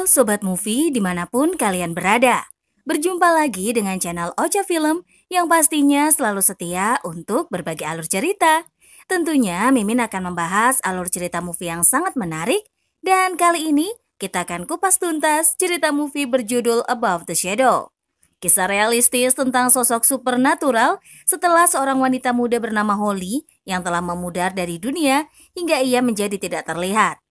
Sobat Movie dimanapun kalian berada. Berjumpa lagi dengan channel Ocha Film yang pastinya selalu setia untuk berbagi alur cerita. Tentunya Mimin akan membahas alur cerita movie yang sangat menarik. Dan kali ini kita akan kupas tuntas cerita movie berjudul Above the Shadow. Kisah realistis tentang sosok supernatural setelah seorang wanita muda bernama Holly yang telah memudar dari dunia hingga ia menjadi tidak terlihat.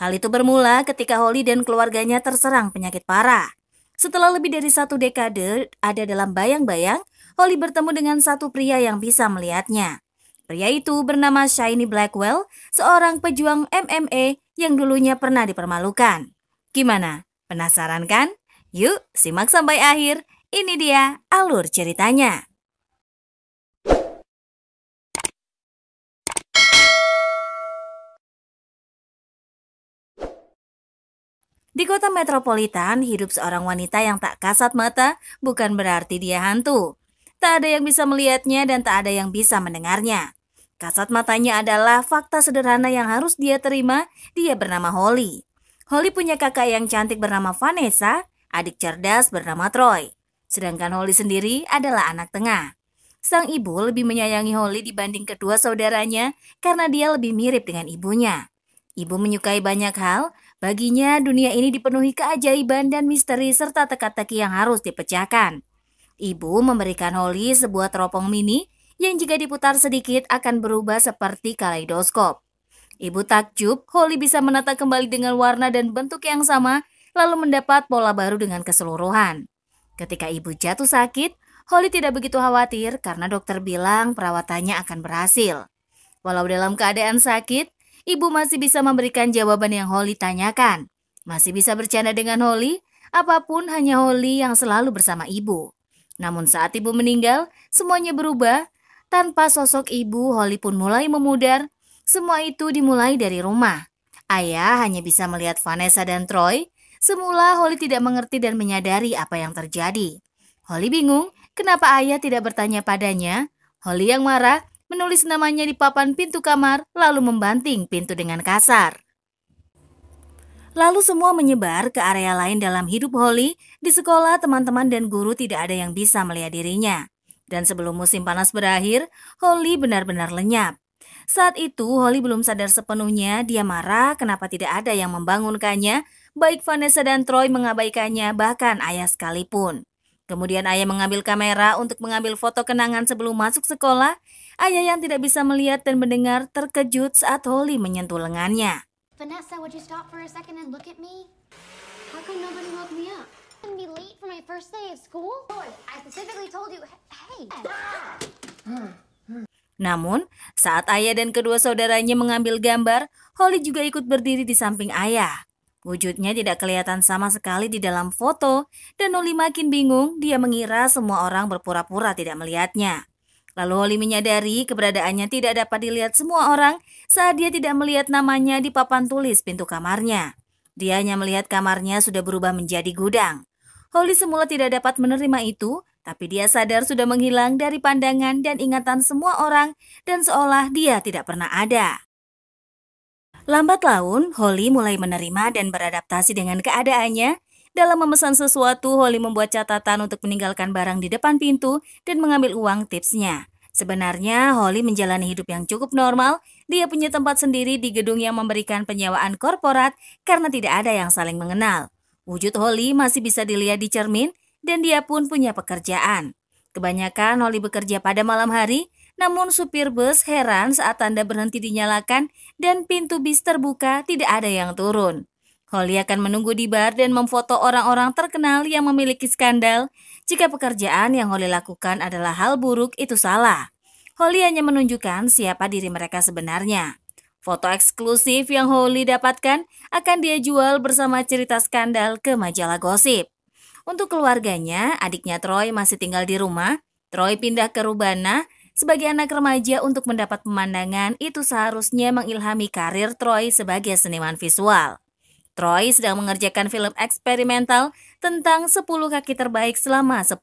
Hal itu bermula ketika Holly dan keluarganya terserang penyakit parah. Setelah lebih dari 1 dekade ada dalam bayang-bayang, Holly bertemu dengan satu pria yang bisa melihatnya. Pria itu bernama Shiny Blackwell, seorang pejuang MMA yang dulunya pernah dipermalukan. Gimana? Penasaran kan? Yuk simak sampai akhir. Ini dia alur ceritanya. Di kota metropolitan, hidup seorang wanita yang tak kasat mata bukan berarti dia hantu. Tak ada yang bisa melihatnya dan tak ada yang bisa mendengarnya. Kasat matanya adalah fakta sederhana yang harus dia terima. Dia bernama Holly. Holly punya kakak yang cantik bernama Vanessa, adik cerdas bernama Troy. Sedangkan Holly sendiri adalah anak tengah. Sang ibu lebih menyayangi Holly dibanding kedua saudaranya karena dia lebih mirip dengan ibunya. Ibu menyukai banyak hal. Baginya, dunia ini dipenuhi keajaiban dan misteri serta teka-teki yang harus dipecahkan. Ibu memberikan Holly sebuah teropong mini yang jika diputar sedikit akan berubah seperti kaleidoskop. Ibu takjub, Holly bisa menata kembali dengan warna dan bentuk yang sama, lalu mendapat pola baru dengan keseluruhan. Ketika ibu jatuh sakit, Holly tidak begitu khawatir karena dokter bilang perawatannya akan berhasil. Walau dalam keadaan sakit, ibu masih bisa memberikan jawaban yang Holly tanyakan. Masih bisa bercanda dengan Holly, apapun hanya Holly yang selalu bersama ibu. Namun saat ibu meninggal, semuanya berubah. Tanpa sosok ibu, Holly pun mulai memudar. Semua itu dimulai dari rumah. Ayah hanya bisa melihat Vanessa dan Troy. Semula Holly tidak mengerti dan menyadari apa yang terjadi. Holly bingung, kenapa ayah tidak bertanya padanya? Holly yang marah, menulis namanya di papan pintu kamar, lalu membanting pintu dengan kasar. Lalu semua menyebar ke area lain dalam hidup Holly. Di sekolah, teman-teman dan guru tidak ada yang bisa melihat dirinya. Dan sebelum musim panas berakhir, Holly benar-benar lenyap. Saat itu, Holly belum sadar sepenuhnya. Dia marah kenapa tidak ada yang membangunkannya. Baik Vanessa dan Troy mengabaikannya, bahkan ayah sekalipun. Kemudian ayah mengambil kamera untuk mengambil foto kenangan sebelum masuk sekolah. Ayah yang tidak bisa melihat dan mendengar terkejut saat Holly menyentuh lengannya. Vanessa, would you stop for a second and look at me? How come nobody woke me up? I'm gonna be late for my first day of school. I specifically told you, hey. Namun, saat ayah dan kedua saudaranya mengambil gambar, Holly juga ikut berdiri di samping ayah. Wujudnya tidak kelihatan sama sekali di dalam foto, dan Holly makin bingung. Dia mengira semua orang berpura-pura tidak melihatnya. Lalu Holly menyadari keberadaannya tidak dapat dilihat semua orang saat dia tidak melihat namanya di papan tulis pintu kamarnya. Dia hanya melihat kamarnya sudah berubah menjadi gudang. Holly semula tidak dapat menerima itu, tapi dia sadar sudah menghilang dari pandangan dan ingatan semua orang dan seolah dia tidak pernah ada. Lambat laun, Holly mulai menerima dan beradaptasi dengan keadaannya. Dalam memesan sesuatu, Holly membuat catatan untuk meninggalkan barang di depan pintu dan mengambil uang tipsnya. Sebenarnya, Holly menjalani hidup yang cukup normal. Dia punya tempat sendiri di gedung yang memberikan penyewaan korporat karena tidak ada yang saling mengenal. Wujud Holly masih bisa dilihat di cermin dan dia pun punya pekerjaan. Kebanyakan Holly bekerja pada malam hari. Namun supir bus heran saat tanda berhenti dinyalakan dan pintu bis terbuka, tidak ada yang turun. Holly akan menunggu di bar dan memfoto orang-orang terkenal yang memiliki skandal. Jika pekerjaan yang Holly lakukan adalah hal buruk, itu salah. Holly hanya menunjukkan siapa diri mereka sebenarnya. Foto eksklusif yang Holly dapatkan akan dia jual bersama cerita skandal ke majalah gosip. Untuk keluarganya, adiknya Troy masih tinggal di rumah. Troy pindah ke Rubana. Sebagai anak remaja untuk mendapat pemandangan itu seharusnya mengilhami karir Troy sebagai seniman visual. Troy sedang mengerjakan film eksperimental tentang 10 kaki terbaik selama 10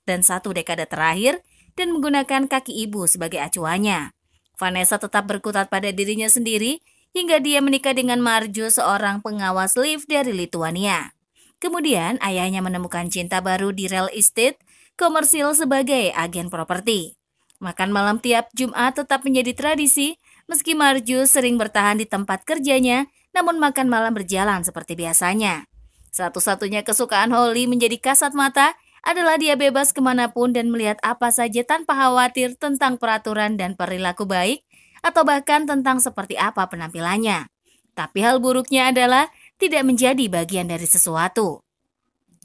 dan 1 dekade terakhir dan menggunakan kaki ibu sebagai acuannya. Vanessa tetap berkutat pada dirinya sendiri hingga dia menikah dengan Marjo, seorang pengawas lift dari Lituania. Kemudian ayahnya menemukan cinta baru di real estate komersil sebagai agen properti. Makan malam tiap Jumat tetap menjadi tradisi, meski Marju sering bertahan di tempat kerjanya, namun makan malam berjalan seperti biasanya. Satu-satunya kesukaan Holly menjadi kasat mata adalah dia bebas kemanapun dan melihat apa saja tanpa khawatir tentang peraturan dan perilaku baik, atau bahkan tentang seperti apa penampilannya. Tapi hal buruknya adalah tidak menjadi bagian dari sesuatu.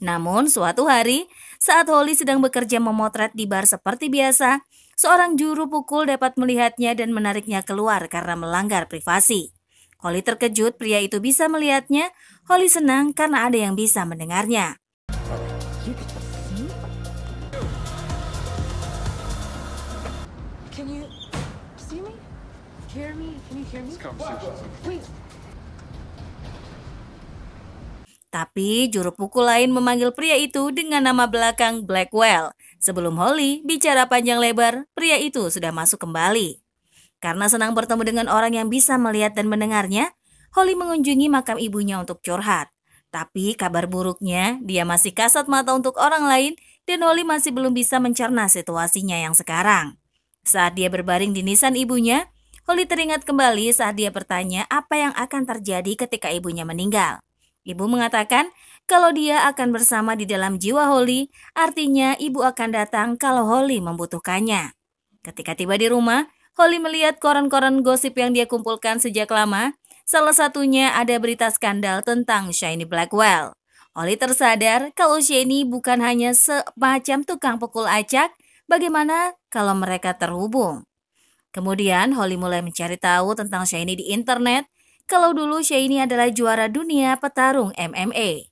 Namun suatu hari, saat Holly sedang bekerja memotret di bar seperti biasa, seorang juru pukul dapat melihatnya dan menariknya keluar karena melanggar privasi. Holly terkejut pria itu bisa melihatnya. Holly senang karena ada yang bisa mendengarnya. Can you see me? Hear me? Can you hear me? Wait. Tapi juru pukul lain memanggil pria itu dengan nama belakang Blackwell. Sebelum Holly bicara panjang lebar, pria itu sudah masuk kembali. Karena senang bertemu dengan orang yang bisa melihat dan mendengarnya, Holly mengunjungi makam ibunya untuk curhat. Tapi kabar buruknya, dia masih kasat mata untuk orang lain dan Holly masih belum bisa mencerna situasinya yang sekarang. Saat dia berbaring di nisan ibunya, Holly teringat kembali saat dia bertanya apa yang akan terjadi ketika ibunya meninggal. Ibu mengatakan kalau dia akan bersama di dalam jiwa Holly, artinya ibu akan datang kalau Holly membutuhkannya. Ketika tiba di rumah, Holly melihat koran-koran gosip yang dia kumpulkan sejak lama. Salah satunya ada berita skandal tentang Shiny Blackwell. Holly tersadar kalau Shiny bukan hanya semacam tukang pukul acak, bagaimana kalau mereka terhubung? Kemudian Holly mulai mencari tahu tentang Shiny di internet. Kalau dulu Shiny adalah juara dunia petarung MMA.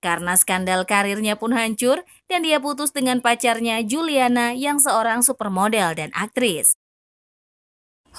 Karena skandal karirnya pun hancur dan dia putus dengan pacarnya Juliana yang seorang supermodel dan aktris.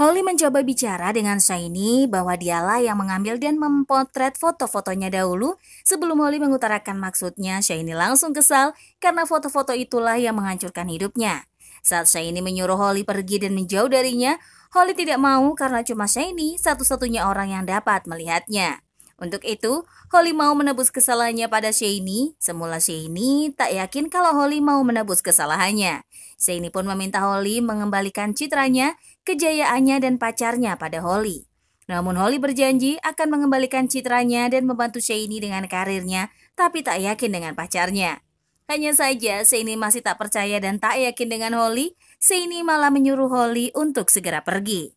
Holly mencoba bicara dengan Shiny bahwa dialah yang mengambil dan mempotret foto-fotonya dahulu. Sebelum Holly mengutarakan maksudnya, Shiny langsung kesal karena foto-foto itulah yang menghancurkan hidupnya. Saat Shiny menyuruh Holly pergi dan menjauh darinya, Holly tidak mau karena cuma Shiny satu-satunya orang yang dapat melihatnya. Untuk itu, Holly mau menebus kesalahannya pada Shiny. Semula Shiny tak yakin kalau Holly mau menebus kesalahannya. Shiny pun meminta Holly mengembalikan citranya, kejayaannya dan pacarnya pada Holly. Namun Holly berjanji akan mengembalikan citranya dan membantu Shiny dengan karirnya, tapi tak yakin dengan pacarnya. Hanya saja Shiny masih tak percaya dan tak yakin dengan Holly. Shiny malah menyuruh Holly untuk segera pergi.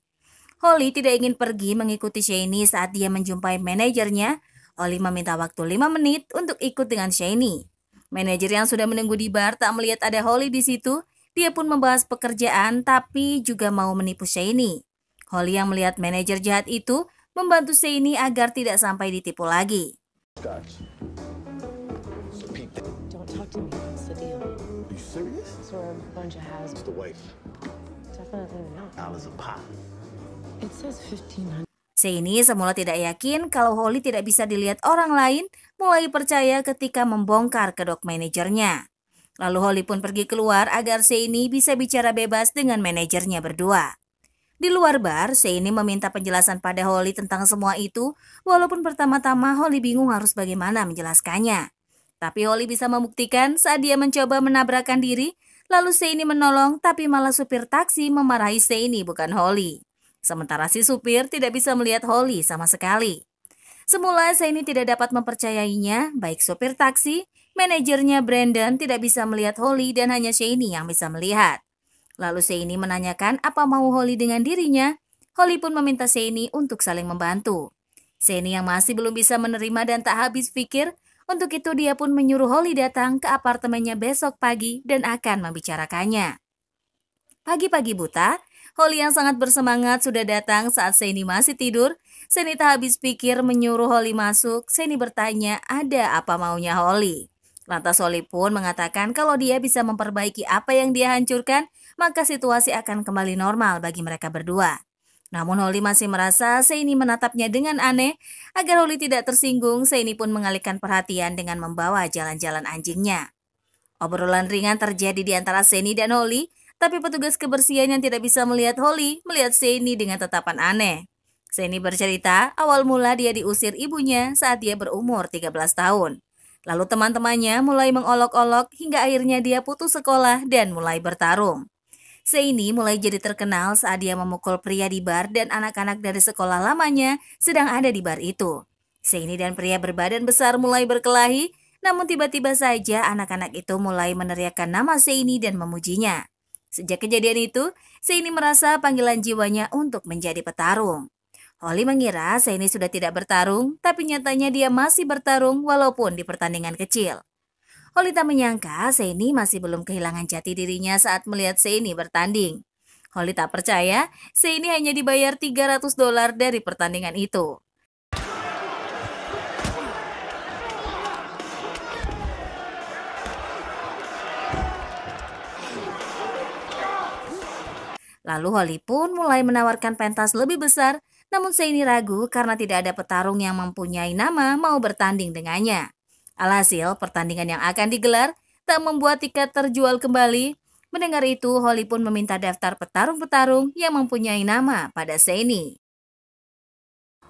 Holly tidak ingin pergi mengikuti Shiny saat dia menjumpai manajernya. Holly meminta waktu 5 menit untuk ikut dengan Shiny. Manajer yang sudah menunggu di bar tak melihat ada Holly di situ. Dia pun membahas pekerjaan tapi juga mau menipu Shiny. Holly yang melihat manajer jahat itu membantu Shiny agar tidak sampai ditipu lagi. Don't talk to me. What's the deal? Are you serious? So we're a bunch of has. It's the wife. Definitely not. Dollars a pop. It says 1,500. Shiny semula tidak yakin kalau Holly tidak bisa dilihat orang lain, mulai percaya ketika membongkar kedok manajernya. Lalu Holly pun pergi keluar agar Shiny bisa bicara bebas dengan manajernya berdua. Di luar bar, Shiny meminta penjelasan pada Holly tentang semua itu, walaupun pertama-tama Holly bingung harus bagaimana menjelaskannya. Tapi Holly bisa membuktikan saat dia mencoba menabrakkan diri, lalu Shiny menolong tapi malah supir taksi memarahi Shiny bukan Holly. Sementara si supir tidak bisa melihat Holly sama sekali. Semula Shiny tidak dapat mempercayainya, baik supir taksi, manajernya Brandon tidak bisa melihat Holly dan hanya Shiny yang bisa melihat. Lalu Shiny menanyakan apa mau Holly dengan dirinya. Holly pun meminta Shiny untuk saling membantu. Shiny yang masih belum bisa menerima dan tak habis pikir, untuk itu dia pun menyuruh Holly datang ke apartemennya besok pagi dan akan membicarakannya. Pagi-pagi buta, Holly yang sangat bersemangat sudah datang saat Shiny masih tidur. Shiny tak habis pikir menyuruh Holly masuk. Shiny bertanya ada apa maunya Holly. Lantas Holly pun mengatakan kalau dia bisa memperbaiki apa yang dia hancurkan, maka situasi akan kembali normal bagi mereka berdua. Namun Holly masih merasa Shiny menatapnya dengan aneh. Agar Holly tidak tersinggung, Shiny pun mengalihkan perhatian dengan membawa jalan-jalan anjingnya. Obrolan ringan terjadi di antara Shiny dan Holly, tapi petugas kebersihan yang tidak bisa melihat Holly melihat Shiny dengan tatapan aneh. Shiny bercerita awal mula dia diusir ibunya saat dia berumur 13 tahun. Lalu teman-temannya mulai mengolok-olok hingga akhirnya dia putus sekolah dan mulai bertarung. Seini mulai jadi terkenal saat dia memukul pria di bar dan anak-anak dari sekolah lamanya sedang ada di bar itu. Seini dan pria berbadan besar mulai berkelahi, namun tiba-tiba saja anak-anak itu mulai meneriakkan nama Seini dan memujinya. Sejak kejadian itu, Seini merasa panggilan jiwanya untuk menjadi petarung. Holly mengira Seini sudah tidak bertarung, tapi nyatanya dia masih bertarung walaupun di pertandingan kecil. Holly tak menyangka Seini masih belum kehilangan jati dirinya saat melihat Seini bertanding. Holly tak percaya Seini hanya dibayar $300 dari pertandingan itu. Lalu Holly pun mulai menawarkan pentas lebih besar, namun Seini ragu karena tidak ada petarung yang mempunyai nama mau bertanding dengannya. Alhasil, pertandingan yang akan digelar tak membuat tiket terjual kembali. Mendengar itu, Holly pun meminta daftar petarung-petarung yang mempunyai nama pada Seini.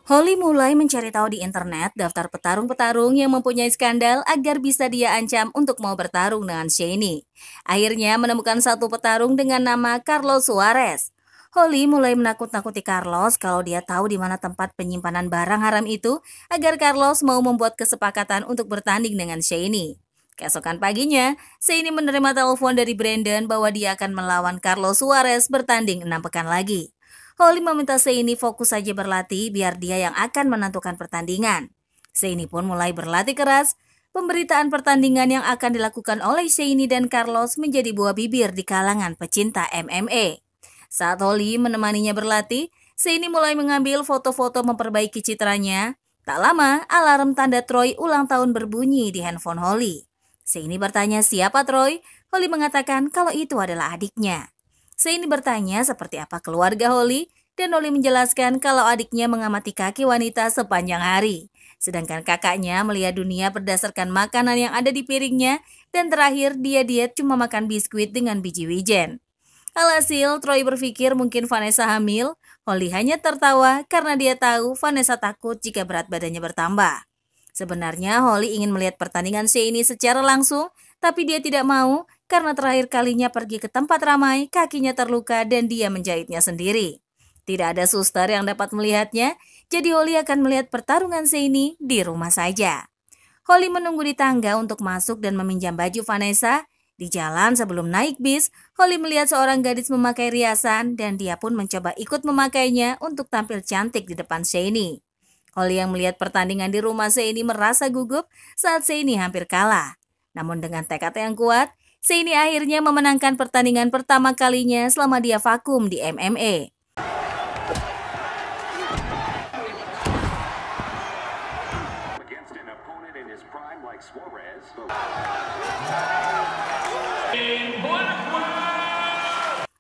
Holly mulai mencari tahu di internet daftar petarung-petarung yang mempunyai skandal agar bisa dia ancam untuk mau bertarung dengan Seini. Akhirnya menemukan satu petarung dengan nama Carlos Suarez. Holly mulai menakut-nakuti Carlos kalau dia tahu di mana tempat penyimpanan barang haram itu agar Carlos mau membuat kesepakatan untuk bertanding dengan Seini. Keesokan paginya, Seini menerima telepon dari Brandon bahwa dia akan melawan Carlos Suarez bertanding 6 pekan lagi. Holly meminta Seini fokus saja berlatih biar dia yang akan menentukan pertandingan. Seini pun mulai berlatih keras. Pemberitaan pertandingan yang akan dilakukan oleh Seini dan Carlos menjadi buah bibir di kalangan pecinta MMA. Saat Holly menemaninya berlatih, Seini mulai mengambil foto-foto memperbaiki citranya. Tak lama, alarm tanda Troy ulang tahun berbunyi di handphone Holly. Seini bertanya siapa Troy. Holly mengatakan kalau itu adalah adiknya. Seini bertanya seperti apa keluarga Holly, dan Holly menjelaskan kalau adiknya mengamati kaki wanita sepanjang hari. Sedangkan kakaknya melihat dunia berdasarkan makanan yang ada di piringnya, dan terakhir dia diet cuma makan biskuit dengan biji wijen. Alhasil, Troy berpikir mungkin Vanessa hamil. Holly hanya tertawa karena dia tahu Vanessa takut jika berat badannya bertambah. Sebenarnya Holly ingin melihat pertandingan Seini secara langsung, tapi dia tidak mau karena terakhir kalinya pergi ke tempat ramai, kakinya terluka dan dia menjahitnya sendiri. Tidak ada suster yang dapat melihatnya, jadi Holly akan melihat pertarungan Seini di rumah saja. Holly menunggu di tangga untuk masuk dan meminjam baju Vanessa. Di jalan sebelum naik bis, Holly melihat seorang gadis memakai riasan dan dia pun mencoba ikut memakainya untuk tampil cantik di depan Seini. Holly yang melihat pertandingan di rumah Seini merasa gugup saat Seini hampir kalah. Namun dengan tekad yang kuat, Seini akhirnya memenangkan pertandingan pertama kalinya selama dia vakum di MMA.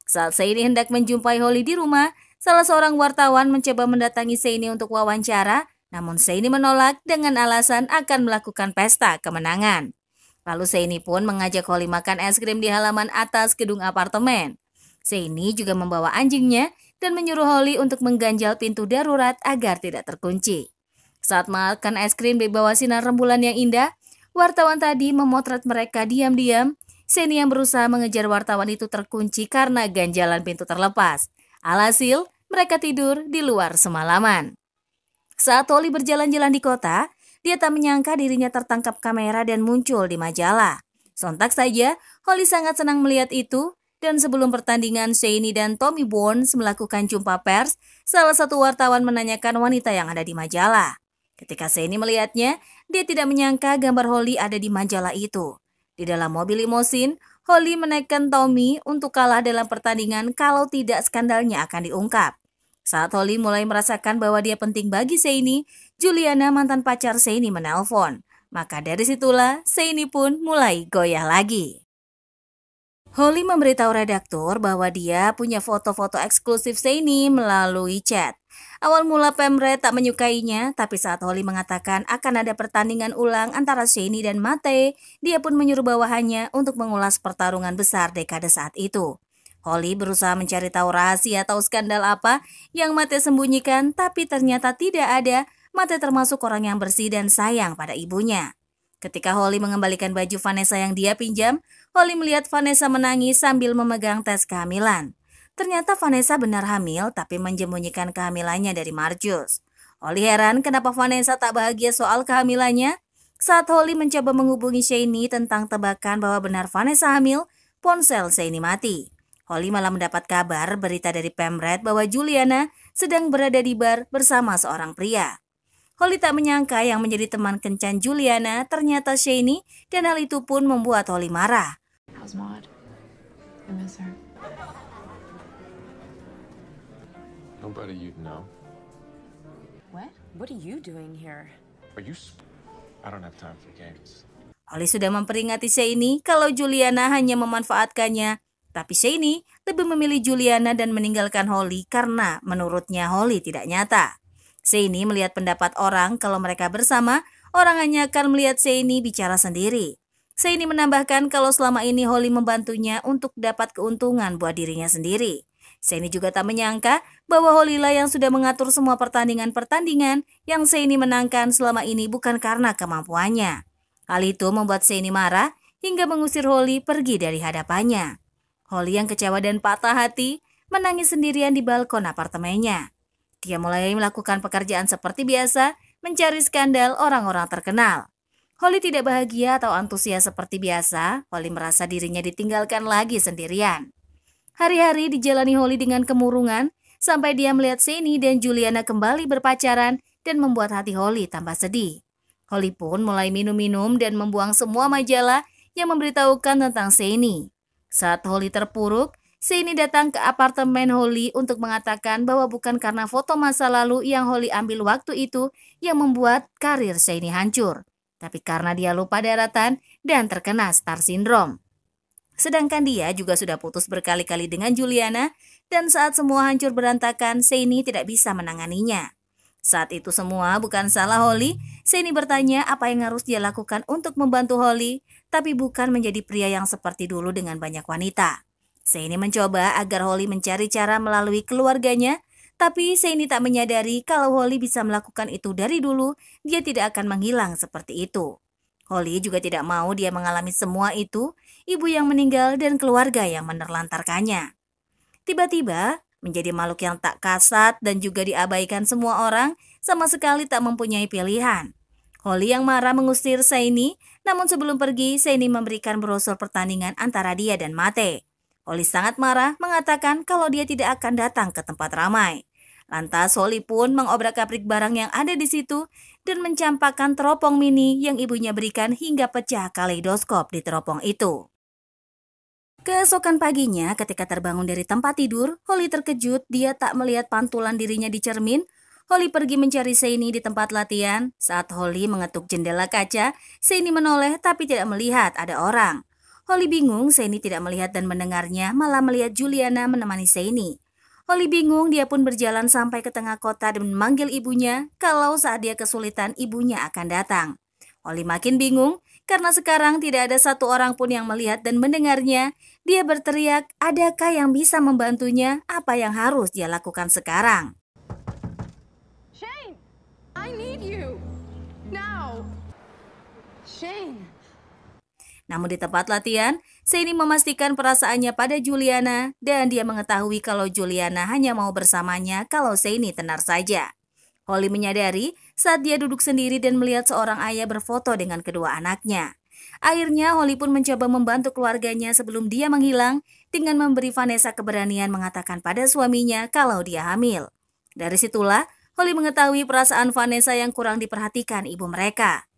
Saat Seini hendak menjumpai Holly di rumah, salah seorang wartawan mencoba mendatangi Seini untuk wawancara, namun Seini menolak dengan alasan akan melakukan pesta kemenangan. Lalu Seini pun mengajak Holly makan es krim di halaman atas gedung apartemen. Seini juga membawa anjingnya dan menyuruh Holly untuk mengganjal pintu darurat agar tidak terkunci. Saat makan es krim di bawah sinar rembulan yang indah, wartawan tadi memotret mereka diam-diam. Seini yang berusaha mengejar wartawan itu terkunci karena ganjalan pintu terlepas. Alhasil, mereka tidur di luar semalaman. Saat Holly berjalan-jalan di kota, dia tak menyangka dirinya tertangkap kamera dan muncul di majalah. Sontak saja, Holly sangat senang melihat itu, dan sebelum pertandingan Seini dan Tommy Bones melakukan jumpa pers, salah satu wartawan menanyakan wanita yang ada di majalah. Ketika Seini melihatnya, dia tidak menyangka gambar Holly ada di majalah itu. Di dalam mobil limosin, Holly menekan Tommy untuk kalah dalam pertandingan kalau tidak skandalnya akan diungkap. Saat Holly mulai merasakan bahwa dia penting bagi Seini, Juliana mantan pacar Seini menelpon. Maka dari situlah Seini pun mulai goyah lagi. Holly memberitahu redaktur bahwa dia punya foto-foto eksklusif Seini melalui chat. Awal mula Pemret tak menyukainya, tapi saat Holly mengatakan akan ada pertandingan ulang antara Seini dan Mate, dia pun menyuruh bawahannya untuk mengulas pertarungan besar dekade saat itu. Holly berusaha mencari tahu rahasia atau skandal apa yang Mate sembunyikan, tapi ternyata tidak ada. Mate termasuk orang yang bersih dan sayang pada ibunya. Ketika Holly mengembalikan baju Vanessa yang dia pinjam, Holly melihat Vanessa menangis sambil memegang tes kehamilan. Ternyata Vanessa benar hamil tapi menyembunyikan kehamilannya dari Marcus. Holly heran kenapa Vanessa tak bahagia soal kehamilannya. Saat Holly mencoba menghubungi Shane tentang tebakan bahwa benar Vanessa hamil, ponsel Shane mati. Holly malah mendapat kabar berita dari Pemred bahwa Juliana sedang berada di bar bersama seorang pria. Holly tak menyangka yang menjadi teman kencan Juliana ternyata Shane, dan hal itu pun membuat Holly marah. How's Maud? I miss her. Nobody you'd know. What? What are you doing here? Are you? I don't have time for games. Holly sudah memperingati Shane kalau Juliana hanya memanfaatkannya, tapi Shane lebih memilih Juliana dan meninggalkan Holly karena menurutnya Holly tidak nyata. Shane melihat pendapat orang kalau mereka bersama, orang hanya akan melihat Shane bicara sendiri. Shane menambahkan kalau selama ini Holly membantunya untuk dapat keuntungan buat dirinya sendiri. Shane juga tak menyangka bahwa Holly lah yang sudah mengatur semua pertandingan yang Shane menangkan selama ini bukan karena kemampuannya. Hal itu membuat Shane marah hingga mengusir Holly pergi dari hadapannya. Holly yang kecewa dan patah hati menangis sendirian di balkon apartemennya. Dia mulai melakukan pekerjaan seperti biasa, mencari skandal orang-orang terkenal. Holly tidak bahagia atau antusias seperti biasa. Holly merasa dirinya ditinggalkan lagi sendirian. Hari-hari dijalani Holly dengan kemurungan, sampai dia melihat Shane dan Juliana kembali berpacaran dan membuat hati Holly tambah sedih. Holly pun mulai minum-minum dan membuang semua majalah yang memberitahukan tentang Shane. Saat Holly terpuruk, Shane datang ke apartemen Holly untuk mengatakan bahwa bukan karena foto masa lalu yang Holly ambil waktu itu yang membuat karir Shane hancur, tapi karena dia lupa daratan dan terkena star syndrome. Sedangkan dia juga sudah putus berkali-kali dengan Juliana, dan saat semua hancur berantakan, Shane tidak bisa menanganinya. Saat itu semua bukan salah Holly. Shane bertanya apa yang harus dia lakukan untuk membantu Holly, tapi bukan menjadi pria yang seperti dulu dengan banyak wanita. Shane mencoba agar Holly mencari cara melalui keluarganya, tapi Shane tak menyadari kalau Holly bisa melakukan itu dari dulu, dia tidak akan menghilang seperti itu. Holly juga tidak mau dia mengalami semua itu, ibu yang meninggal dan keluarga yang menerlantarkannya. Tiba-tiba, menjadi makhluk yang tak kasat dan juga diabaikan semua orang, sama sekali tak mempunyai pilihan. Holly yang marah mengusir Shane, namun sebelum pergi, Shane memberikan brosur pertandingan antara dia dan Mate. Holly sangat marah mengatakan kalau dia tidak akan datang ke tempat ramai. Lantas Holly pun mengobrak-abrik barang yang ada di situ dan mencampakkan teropong mini yang ibunya berikan hingga pecah kaleidoskop di teropong itu. Keesokan paginya ketika terbangun dari tempat tidur, Holly terkejut dia tak melihat pantulan dirinya di cermin. Holly pergi mencari Shane di tempat latihan. Saat Holly mengetuk jendela kaca, Shane menoleh tapi tidak melihat ada orang. Holly bingung, Shane tidak melihat dan mendengarnya, malah melihat Juliana menemani Shane. Holly bingung, dia pun berjalan sampai ke tengah kota dan memanggil ibunya kalau saat dia kesulitan ibunya akan datang. Holly makin bingung karena sekarang tidak ada satu orang pun yang melihat dan mendengarnya. Dia berteriak, adakah yang bisa membantunya? Apa yang harus dia lakukan sekarang? Shane! I need you! Now! Shane! Namun di tempat latihan, Shane memastikan perasaannya pada Juliana dan dia mengetahui kalau Juliana hanya mau bersamanya kalau Shane tenar saja. Holly menyadari saat dia duduk sendiri dan melihat seorang ayah berfoto dengan kedua anaknya. Akhirnya Holly pun mencoba membantu keluarganya sebelum dia menghilang dengan memberi Vanessa keberanian mengatakan pada suaminya kalau dia hamil. Dari situlah Holly mengetahui perasaan Vanessa yang kurang diperhatikan ibu mereka.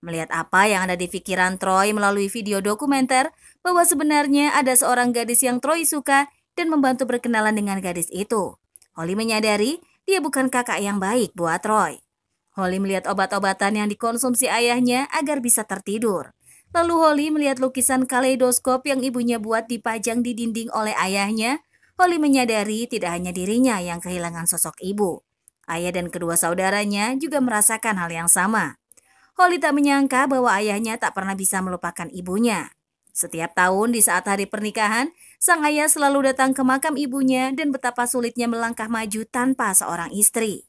Melihat apa yang ada di pikiran Troy melalui video dokumenter bahwa sebenarnya ada seorang gadis yang Troy suka dan membantu berkenalan dengan gadis itu. Holly menyadari dia bukan kakak yang baik buat Troy. Holly melihat obat-obatan yang dikonsumsi ayahnya agar bisa tertidur. Lalu Holly melihat lukisan kaleidoskop yang ibunya buat dipajang di dinding oleh ayahnya. Holly menyadari tidak hanya dirinya yang kehilangan sosok ibu. Ayah dan kedua saudaranya juga merasakan hal yang sama. Holly tak menyangka bahwa ayahnya tak pernah bisa melupakan ibunya. Setiap tahun di saat hari pernikahan, sang ayah selalu datang ke makam ibunya dan betapa sulitnya melangkah maju tanpa seorang istri.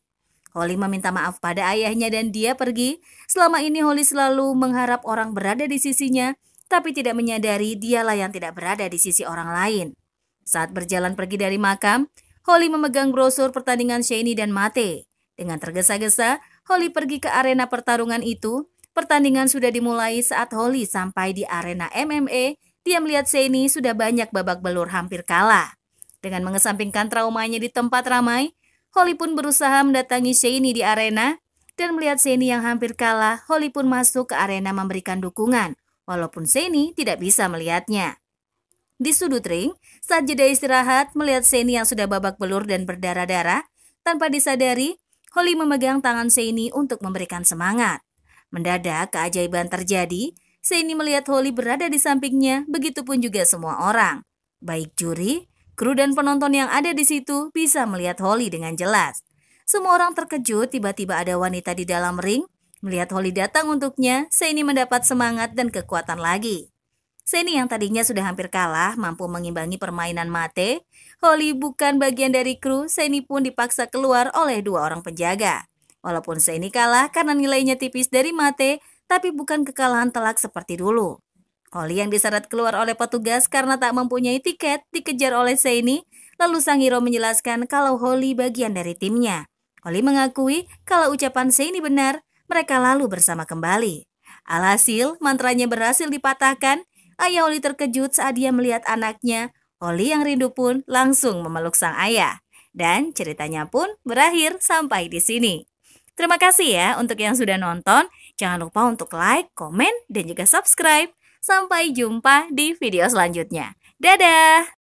Holly meminta maaf pada ayahnya dan dia pergi. Selama ini Holly selalu mengharap orang berada di sisinya, tapi tidak menyadari dialah yang tidak berada di sisi orang lain. Saat berjalan pergi dari makam, Holly memegang brosur pertandingan Shani dan Mate. Dengan tergesa-gesa, Holly pergi ke arena pertarungan itu. Pertandingan sudah dimulai saat Holly sampai di arena MMA. Dia melihat Shani sudah banyak babak belur hampir kalah. Dengan mengesampingkan traumanya di tempat ramai, Holly pun berusaha mendatangi Shani di arena. Dan melihat Shani yang hampir kalah, Holly pun masuk ke arena memberikan dukungan, walaupun Shani tidak bisa melihatnya. Di sudut ring, saat jeda istirahat, melihat Shani yang sudah babak belur dan berdarah-darah, tanpa disadari, Holly memegang tangan Shani untuk memberikan semangat. Mendadak, keajaiban terjadi. Shani melihat Holly berada di sampingnya, begitupun juga semua orang. Baik juri, kru dan penonton yang ada di situ bisa melihat Holly dengan jelas. Semua orang terkejut tiba-tiba ada wanita di dalam ring. Melihat Holly datang untuknya, Shani mendapat semangat dan kekuatan lagi. Shani yang tadinya sudah hampir kalah mampu mengimbangi permainan Mate. Holly bukan bagian dari kru, Shani pun dipaksa keluar oleh 2 orang penjaga. Walaupun Shani kalah karena nilainya tipis dari Mate, tapi bukan kekalahan telak seperti dulu. Holly yang diseret keluar oleh petugas karena tak mempunyai tiket dikejar oleh Shani. Lalu sang hero menjelaskan kalau Holly bagian dari timnya. Holly mengakui kalau ucapan Shani benar, mereka lalu bersama kembali. Alhasil, mantranya berhasil dipatahkan. Ayah Holly terkejut saat dia melihat anaknya. Holly yang rindu pun langsung memeluk sang ayah. Dan ceritanya pun berakhir sampai di sini. Terima kasih ya untuk yang sudah nonton. Jangan lupa untuk like, komen, dan juga subscribe. Sampai jumpa di video selanjutnya. Dadah!